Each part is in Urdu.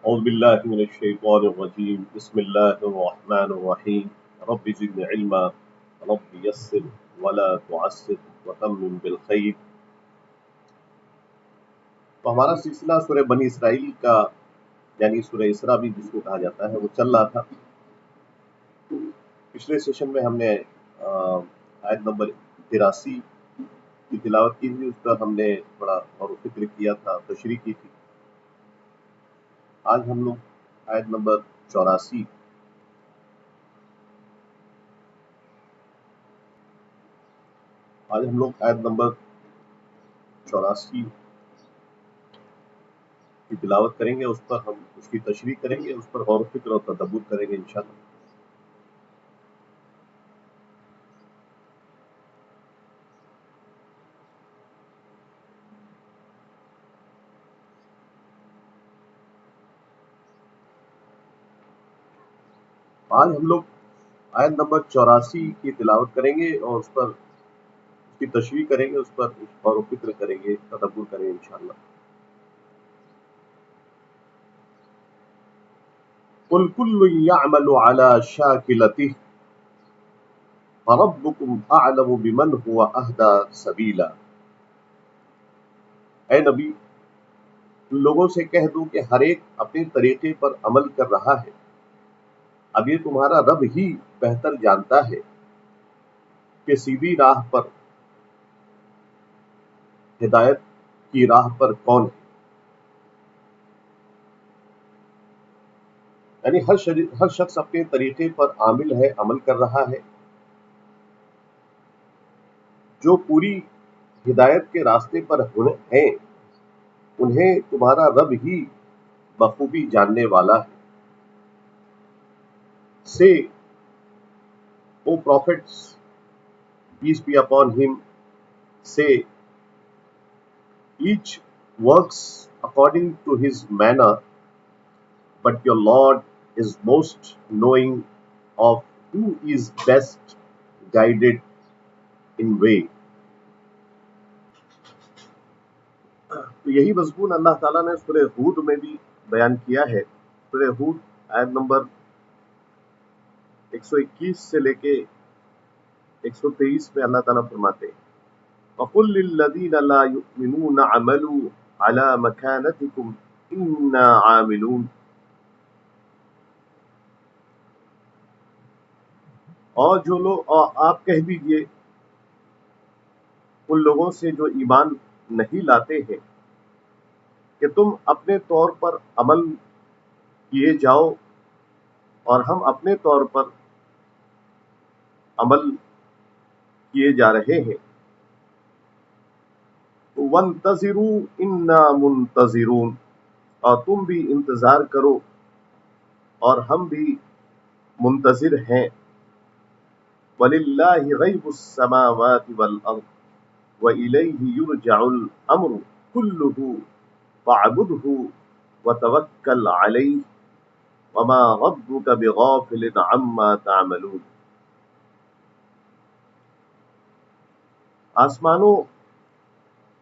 أعوذ بالله من الشيطان الرجيم بسم الله الرحمن الرحيم رب زدني علما رب يسر ولا تعسر وتمم بالخير. تو ہمارا سلسلہ سورہ بنی اسرائیل کا یعنی سورہ اسراء بھی جس کو کہا جاتا ہے وہ چل رہا تھا. پچھلے سیشن میں ہم نے آیت نمبر 83 کی تلاوت کی تھی. اس پر ہم نے بڑا غور و فکر کیا تھا، تشریح کی تھی. آج ہم لوگ آیت نمبر 84 کی تلاوت کریں گے. اس پر ہم اس کی تشریح کریں گے، اس پر غور و فکر اور تدبر کریں گے انشاءاللہ. آج ہم لوگ آیت نمبر 84 کی تلاوت کریں گے اور اس پر اس کی تشریح کریں گے، اس پر غور و فکر کریں گے، تدبر کریں گے انشاءاللہ. قل كل يعمل على شاكلته فربكم اعلم بمن هو اهدى سبيلا. اے نبی، لوگوں سے کہہ دو کہ ہر ایک اپنے طریقے پر عمل کر رہا ہے، اب یہ تمہارا رب ہی بہتر جانتا ہے کہ سیدھی راہ پر، ہدایت کی راہ پر کون ہے. یعنی ہر شخص اپنے طریقے پر عامل ہے، عمل کر رہا ہے. جو پوری ہدایت کے راستے پر ہیں انہیں تمہارا رب ہی بخوبی جاننے والا ہے. Say, O prophets, peace be upon him, say, each works according to his manner, but your Lord is most knowing of who is best guided in way. تو یہی مضمون اللہ تعالیٰ نے سورہ ہود میں بھی بیان کیا ہے. سورہ ہود آیت نمبر 121 سے لے کے 123 میں اللہ تعالیٰ فرماتے ہیں وَقُلْ لِلَّذِينَ لَا يُؤْمِنُونَ عَمَلُوا عَلَى مَكَانَتِكُمْ إِنَّا عَامِلُونَ. اور جو لوگ، اور آپ کہہ دیجئے ان لوگوں سے جو ایمان نہیں لاتے ہیں کہ تم اپنے طور پر عمل کیے جاؤ اور ہم اپنے طور پر عمل کیے جا رہے ہیں. وَانتَظِرُوا إِنَّا مُنتَظِرُونَ، اور تم بھی انتظار کرو اور ہم بھی منتظر ہیں. وَلِلَّهِ غَيْبُ السَّمَاوَاتِ وَالْأَرْضِ وَإِلَيْهِ يُرْجَعُ الْأَمْرُ كُلُّهُ فَاعْبُدْهُ وَتَوَكَّلْ عَلَيْهِ وَمَا رَبُّكَ بِغَافِلٍ عَمَّا تَعْمَلُونَ. آسمانوں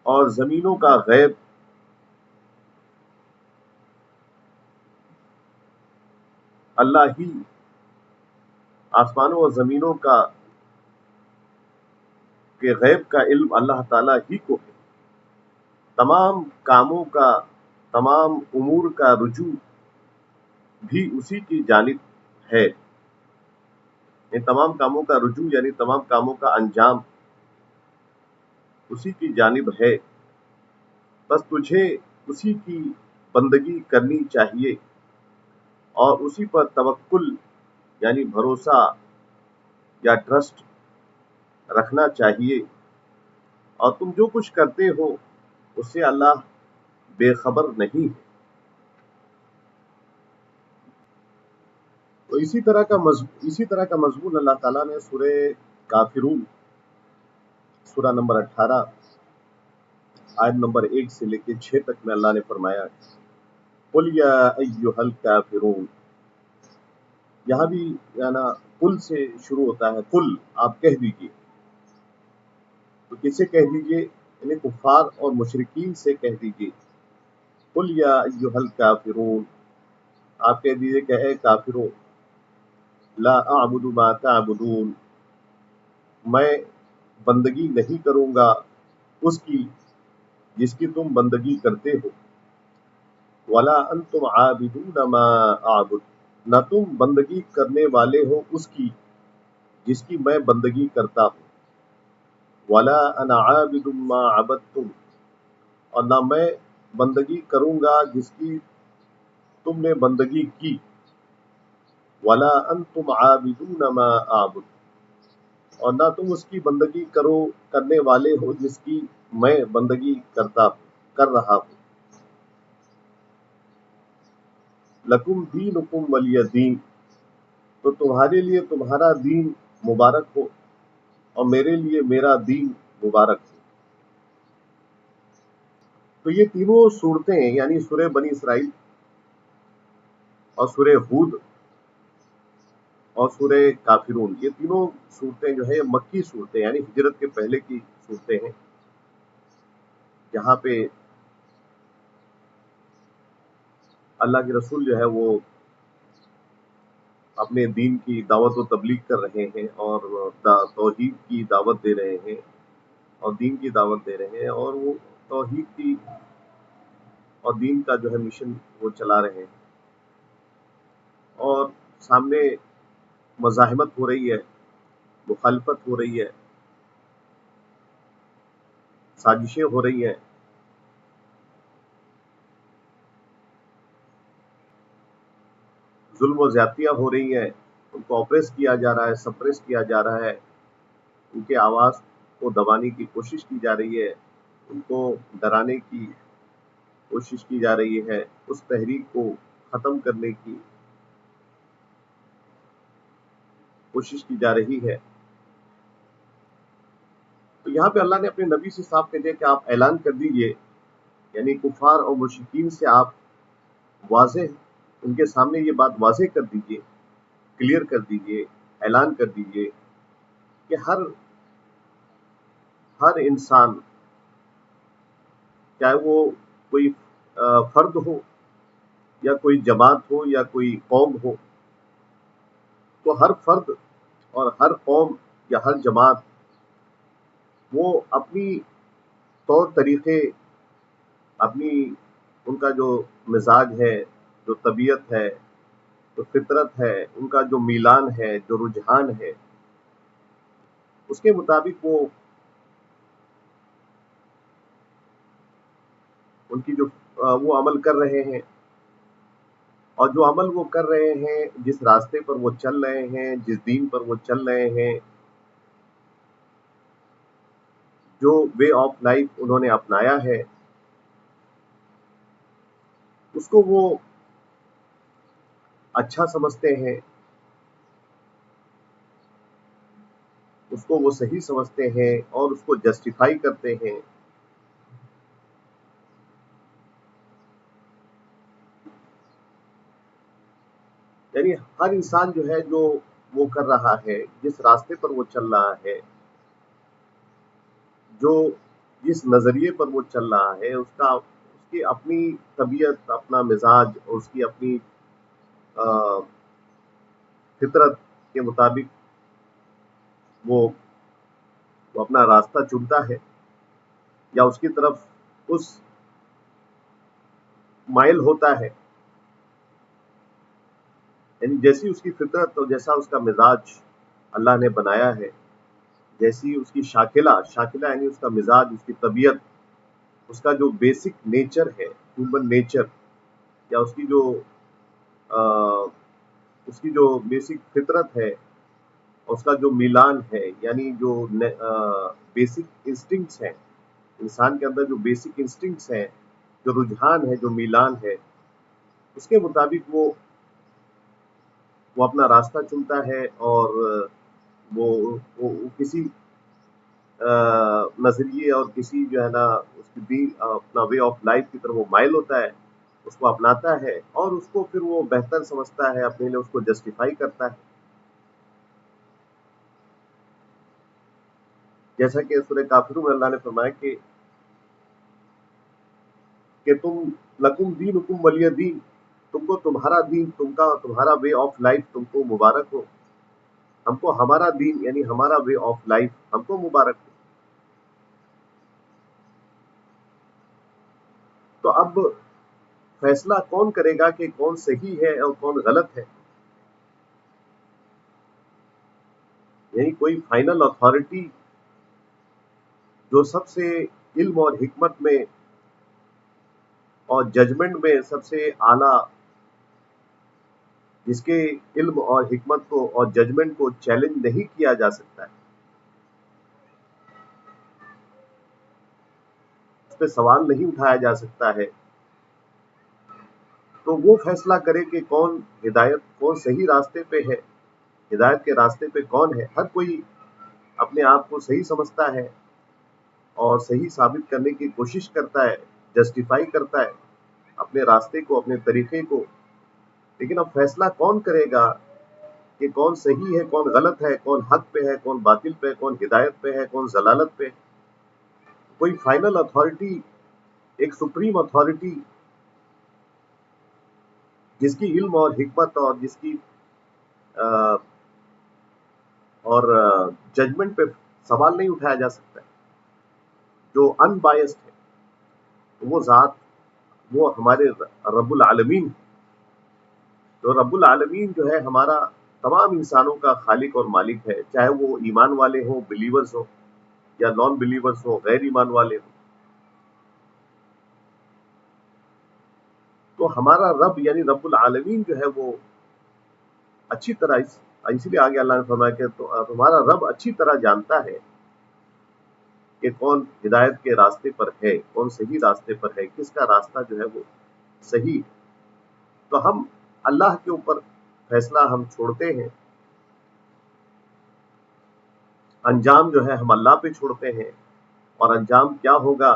اور زمینوں کا غیب اللہ ہی، آسمانوں اور زمینوں کا کہ غیب کا علم اللہ تعالیٰ ہی کو ہے. تمام کاموں کا، تمام امور کا رجوع بھی اسی کی جانب ہے. ان تمام کاموں کا رجوع یعنی تمام کاموں کا انجام اسی کی جانب ہے. بس تجھے اسی کی بندگی کرنی چاہیے اور اسی پر توکل یعنی بھروسہ یا ٹرسٹ رکھنا چاہیے. اور تم جو کچھ کرتے ہو اس سے اللہ بے خبر نہیں ہے. تو اسی طرح کا مضمون اللہ تعالیٰ نے سورہ کافرون سورہ نمبر 18 آیت نمبر 1 سے لے کے 6 تک میں اللہ نے فرمایا قُلْ يَا أَيُّهَا الْكَافِرُونَ. یہاں بھی یعنی قل سے شروع ہوتا ہے. قل، آپ کہہ دیجئے. تو کسے کہہ دیجئے؟ یعنی کفار اور مشرکین سے کہہ دیجئے. قُلْ يَا أَيُّهَا الْكَافِرُونَ. آپ کہہ دیجیے کہ اے کافروں، لا اعبد ما تعبدون، میں بندگی نہیں کروں گا اس کی جس کی تم بندگی کرتے ہو، ولا انتم عابدون ما اعبد، نہ تم بندگی کرنے والے ہو اس کی جس کی میں بندگی کرتا ہوں، ولا انا عابد ما عبدتم، اور نہ میں بندگی کروں گا جس کی تم نے بندگی کی، ولا انتم عابدون ما اعبد، اور نہ تم اس کی بندگی کرنے والے ہو جس کی میں بندگی کر رہا ہوں، لکم دینکم ولی دین، تو تمہارے لیے تمہارا دین مبارک ہو اور میرے لیے میرا دین مبارک ہو۔ تو یہ تینوں صورتیں یعنی سورہ بنی اسرائیل اور سورہ ہود اور سورہ کافرون، یہ تینوں صورتیں جو ہے یہ مکی صورتیں یعنی ہجرت کے پہلے کی صورتیں ہیں، جہاں پہ اللہ کے رسول جو ہے وہ اپنے دین کی دعوت و تبلیغ کر رہے ہیں اور توحید کی دعوت دے رہے ہیں اور دین کی دعوت دے رہے ہیں، اور وہ توحید کی اور دین کا جو ہے مشن وہ چلا رہے ہیں، اور سامنے مزاحمت ہو رہی ہے، مخالفت ہو رہی ہے، سازشیں ہو رہی ہیں، ظلم و زیادتیاں ہو رہی ہیں، ان کو اپریس کیا جا رہا ہے، سپریس کیا جا رہا ہے، ان کے آواز کو دبانے کی کوشش کی جا رہی ہے، ان کو ڈرانے کی کوشش کی جا رہی ہے، اس تحریک کو ختم کرنے کی کوشش کی جا رہی ہے۔ تو یہاں پہ اللہ نے اپنے نبی سے صاف کہہ دیا کہ آپ اعلان کر دیجئے، یعنی کفار اور مشرکین سے آپ واضح ان کے سامنے یہ بات واضح کر دیجئے، کلیئر کر دیجئے، اعلان کر دیجئے کہ ہر انسان، چاہے وہ کوئی فرد ہو یا کوئی جماعت ہو یا کوئی قوم ہو، تو ہر فرد اور ہر قوم یا ہر جماعت وہ اپنی طور طریقے، اپنی ان کا جو مزاج ہے، جو طبیعت ہے، جو فطرت ہے، ان کا جو میلان ہے، جو رجحان ہے، اس کے مطابق ان کی جو وہ عمل کر رہے ہیں، اور جو عمل وہ کر رہے ہیں، جس راستے پر وہ چل رہے ہیں، جس دین پر وہ چل رہے ہیں، جو وے آف لائف انہوں نے اپنایا ہے، اس کو وہ اچھا سمجھتے ہیں، اس کو وہ صحیح سمجھتے ہیں اور اس کو جسٹیفائی کرتے ہیں۔ یعنی ہر انسان جو ہے جو وہ کر رہا ہے، جس راستے پر وہ چل رہا ہے، جو جس نظریے پر وہ چل رہا ہے، اس کی اپنی طبیعت، اپنا مزاج اور اس کی اپنی فطرت کے مطابق وہ اپنا راستہ چنتا ہے یا اس کی طرف اس مائل ہوتا ہے، یعنی جیسی اس کی فطرت اور جیسا اس کا مزاج اللہ نے بنایا ہے، جیسی اس کی شاکلہ یعنی اس کا مزاج، اس کی طبیعت، اس کا جو بیسک نیچر ہے، ہیومن نیچر، یا اس کی جو بیسک فطرت ہے، اس کا جو میلان ہے، یعنی جو بیسک انسٹنکٹس ہیں، انسان کے اندر جو بیسک انسٹنکٹس ہیں، جو رجحان ہے، جو میلان ہے، اس کے مطابق وہ اپنا راستہ چنتا ہے، اور وہ کسی نظریے اور کسی جو ہے نا اس کی بھی اپنا وے آف لائف کی طرف وہ مائل ہوتا ہے، اس کو اپناتا ہے، اور اس کو پھر وہ بہتر سمجھتا ہے، اپنے لیے اس کو جسٹیفائی کرتا ہے، جیسا کہ سورہ کافرون میں اللہ نے فرمایا کہ تم لکم دینکم ولی دین، تم کو تمہارا دین، تمہارا وے آف لائف تم کو مبارک ہو، ہم کو ہمارا دین یعنی ہمارا وے آف لائف ہم کو مبارک ہو۔ تو اب فیصلہ کون کرے گا کہ کون صحیح ہے اور کون غلط ہے؟ یعنی کوئی فائنل اتھارٹی جو سب سے علم اور حکمت میں اور ججمنٹ میں سب سے اعلیٰ، جس کے علم اور حکمت کو اور ججمنٹ کو چیلنج نہیں کیا جا سکتا ہے، اس پہ سوال نہیں اٹھایا جا سکتا ہے، تو وہ فیصلہ کرے کہ کون کون صحیح راستے پہ ہے، ہدایت کے راستے پہ کون ہے۔ ہر کوئی اپنے آپ کو صحیح سمجھتا ہے اور صحیح ثابت کرنے کی کوشش کرتا ہے، جسٹیفائی کرتا ہے اپنے راستے کو، اپنے طریقے کو، لیکن اب فیصلہ کون کرے گا کہ کون صحیح ہے، کون غلط ہے، کون حق پہ ہے، کون باطل پہ، کون ہدایت پہ ہے، کون ضلالت پہ؟ کوئی فائنل اتھارٹی، ایک سپریم اتھارٹی جس کی علم اور حکمت اور جس کی اور ججمنٹ پہ سوال نہیں اٹھایا جا سکتا ہے، جو ان بائسڈ ہے، وہ ذات، وہ ہمارے رب العالمین، تو رب العالمین جو ہے ہمارا تمام انسانوں کا خالق اور مالک ہے، چاہے وہ ایمان والے ہوں، بلیورز ہوں، یا نان بلیورز ہوں، غیر ایمان والے ہوں۔ تو ہمارا رب یعنی رب العالمین جو ہے وہ اچھی طرح اس لیے آگے اللہ نے فرمایا کہ تمہارا رب اچھی طرح جانتا ہے کہ کون ہدایت کے راستے پر ہے، کون صحیح راستے پر ہے، کس کا راستہ جو ہے وہ صحیح۔ تو ہم اللہ کے اوپر فیصلہ ہم چھوڑتے ہیں، انجام جو ہے ہم اللہ پہ چھوڑتے ہیں، اور انجام کیا ہوگا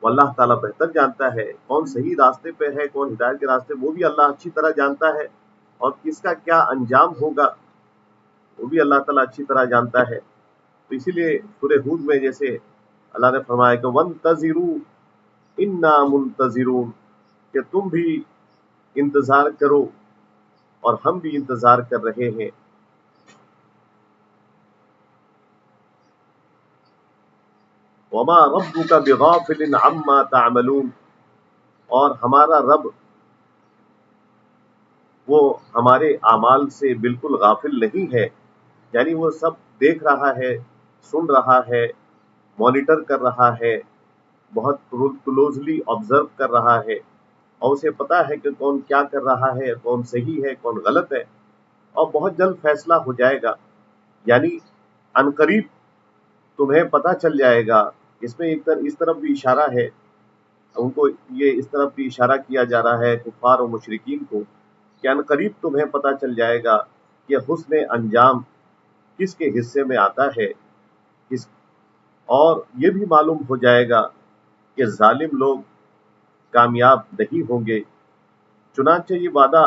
وہ اللہ تعالیٰ بہتر جانتا ہے۔ کون صحیح راستے پہ ہے، کون ہدایت کے راستے، وہ بھی اللہ اچھی طرح جانتا ہے، اور کس کا کیا انجام ہوگا وہ بھی اللہ تعالیٰ اچھی طرح جانتا ہے۔ تو اسی لیے سورہ ہود میں جیسے اللہ نے فرمایا کہ وَانتَظِرُوا اِنَّا مُنتَظِرُونَ، کہ تم بھی انتظار کرو اور ہم بھی انتظار کر رہے ہیں۔ وَمَا رَبُّكَ بِغَافِلٍ عَمَّا تَعْمَلُونَ، اور ہمارا رب وہ ہمارے اعمال سے بالکل غافل نہیں ہے، یعنی وہ سب دیکھ رہا ہے، سن رہا ہے، مانیٹر کر رہا ہے، بہت کلوزلی آبزرو کر رہا ہے، اور اسے پتا ہے کہ کون کیا کر رہا ہے، کون صحیح ہے، کون غلط ہے، اور بہت جلد فیصلہ ہو جائے گا، یعنی عنقریب تمہیں پتہ چل جائے گا۔ اس میں اس طرف بھی اشارہ ہے، ان کو یہ اس طرف بھی اشارہ کیا جا رہا ہے کفار و مشرکین کو، کہ عنقریب تمہیں پتہ چل جائے گا کہ حسن انجام کس کے حصے میں آتا ہے، اور یہ بھی معلوم ہو جائے گا کہ ظالم لوگ کامیاب نہیں ہوں گے۔ چنانچہ یہ وعدہ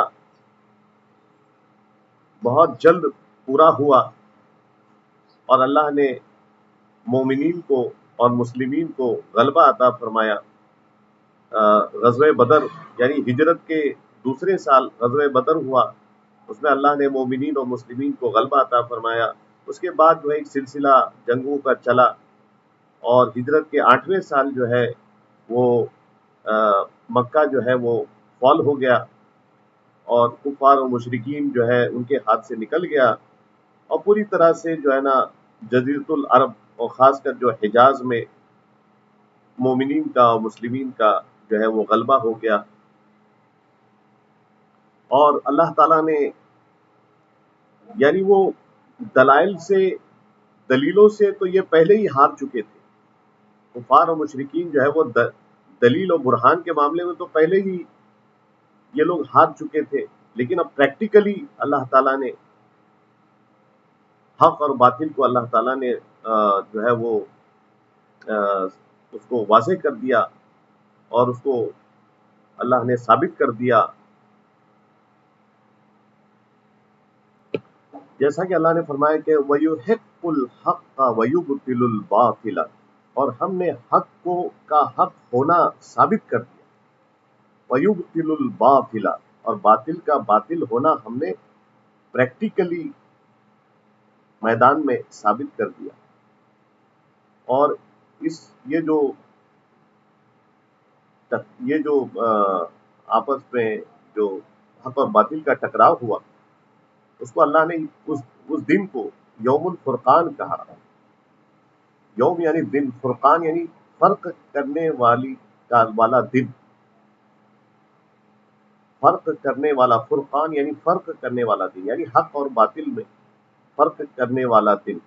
بہت جلد پورا ہوا، اور اللہ نے مومنین کو اور مسلمین کو غلبہ عطا فرمایا۔ غزوہ بدر یعنی ہجرت کے دوسرے سال غزوہ بدر ہوا، اس میں اللہ نے مومنین اور مسلمین کو غلبہ عطا فرمایا۔ اس کے بعد جو ہے ایک سلسلہ جنگوں کا چلا، اور ہجرت کے 8ویں سال جو ہے وہ مکہ جو ہے وہ فال ہو گیا، اور کفار و مشرکین جو ہے ان کے ہاتھ سے نکل گیا، اور پوری طرح سے جو ہے نا جزیرۃ العرب اور خاص کر جو حجاز میں مومنین کا اور مسلمین کا جو ہے وہ غلبہ ہو گیا۔ اور اللہ تعالیٰ نے یعنی وہ دلائل سے، دلیلوں سے تو یہ پہلے ہی ہار چکے تھے، کفار و مشرکین جو ہے وہ دلیل اور برہان کے معاملے میں تو پہلے ہی یہ لوگ ہار چکے تھے، لیکن اب پریکٹیکلی اللہ تعالیٰ نے حق اور باطل کو اللہ تعالیٰ نے جو ہے وہ اس کو واضح کر دیا، اور اس کو اللہ نے ثابت کر دیا، جیسا کہ اللہ نے فرمایا کہ وَيُحِقُّ الْحَقَّ وَيُبْطِلُ الْبَاطِلَ، اور ہم نے حق کا حق ہونا ثابت کر دیا۔ وَيُبْطِلُ الْبَاطِلَ، اور باطل کا باطل ہونا ہم نے پریکٹیکلی میدان میں ثابت کر دیا. اور یہ جو آپس میں جو حق اور باطل کا ٹکراؤ ہوا، اس کو اللہ نے اس دن کو یوم الفرقان کہا. یوم یعنی دن، فرقان یعنی فرق کرنے والا دن، فرق کرنے والا، فرقان یعنی فرق کرنے والا دن، یعنی حق اور باطل میں فرق کرنے والا دن.